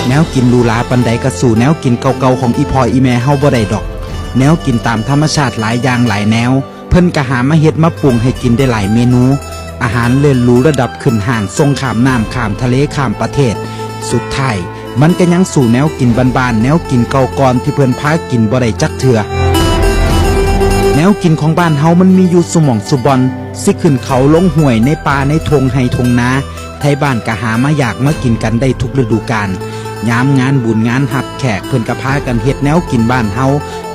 แนวกินลูลาปันใดกระสู่แนวกินเก่าๆของอีพออีแม่เฮาบ่ได้ดอกแนวกินตามธรรมชาติหลายอย่างหลายแนวเพิ่นก็หามาเฮ็ดมาปรุงให้กินได้หลายเมนูอาหารเลิศหรูระดับขึ้นห่างส่งข้ามน้ำข้ามทะเลข้ามประเทศสุดท้ายมันก็ยังสู่แนวกินบ้านๆแนวกินเก่าก่อนที่เพิ่นพากินบ่ได้จักเทื่อแนวกินของบ้านเฮามันมีอยู่สุหม่องสุบอนสิขึ้นเขาลงห้วยในป่าในทงไห้ทงนาไทบ้านก็หามาอยากมากินกันได้ทุกฤดูกาลยามงานบุญงานหับแขกเพิ่นก็พากันเฮ็ดแนวกินบ้านเฮา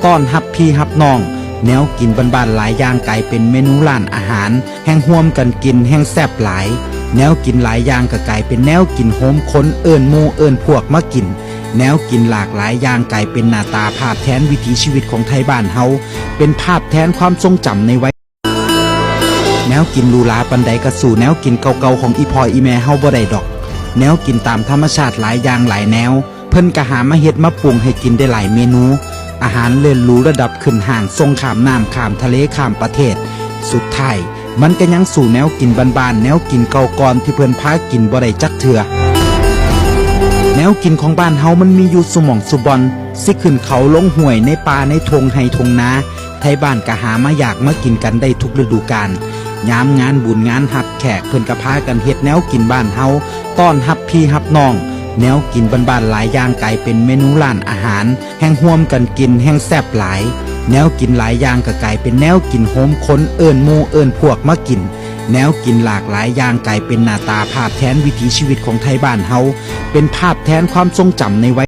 ต้อนรับพี่รับน้องแนวกินบ้านๆหลายอย่างกลายเป็นเมนูร้านอาหารแห่งร่วมกันกินแห่งแซ่บหลายแนวกินหลายอย่างก็กลายเป็นแนวกินโฮมคนเอิ้นหมู่เอิ้นพวกมากินแนวกินหลากหลายอย่างกลายเป็นหน้าตาภาพแทนวิถีชีวิตของไทยบ้านเฮาเป็นภาพแทนความทรงจำในวัยแนวกินลูลาปันใดกระสู่แนวกินเก่าๆของอีพออีแม่เฮาบ่ได้ดอกแนวกินตามธรรมชาติหลายอย่างหลายแนวเพิ่นก็หามาเฮ็ดมาปรุงให้กินได้หลายเมนูอาหารเลิศหรูระดับขึ้นห่างส่งข้ามน้ำข้ามทะเลข้ามประเทศสุดท้ายมันก็ยังสู่แนวกินบ้านๆแนวกินเก่าก่อนที่เพิ่นพากินบ่ได้จักเทื่อแนวกินของบ้านเฮามันมีอยู่สุหม่องสุบอนสิขึ้นเขาลงห้วยในป่าในทงไห้ทงนาไทบ้านก็หามาอยากมากินกันได้ทุกฤดูกาลยามงานบุญงานหับแขกเพิ่นก็พากันเฮ็ดแนวกินบ้านเฮาต้อนรับพี่รับน้องแนวกินบ้านๆหลายอย่างกลายเป็นเมนูร้านอาหารแห่งร่วมกันกินแห่งแซ่บหลายแนวกินหลายอย่างก็กลายเป็นแนวกินโฮมคนเอิ้นหมู่เอิ้นพวกมากินแนวกินหลากหลายอย่างกลายเป็นหน้าตาภาพแทนวิถีชีวิตของไทยบ้านเฮาเป็นภาพแทนความทรงจำในวัย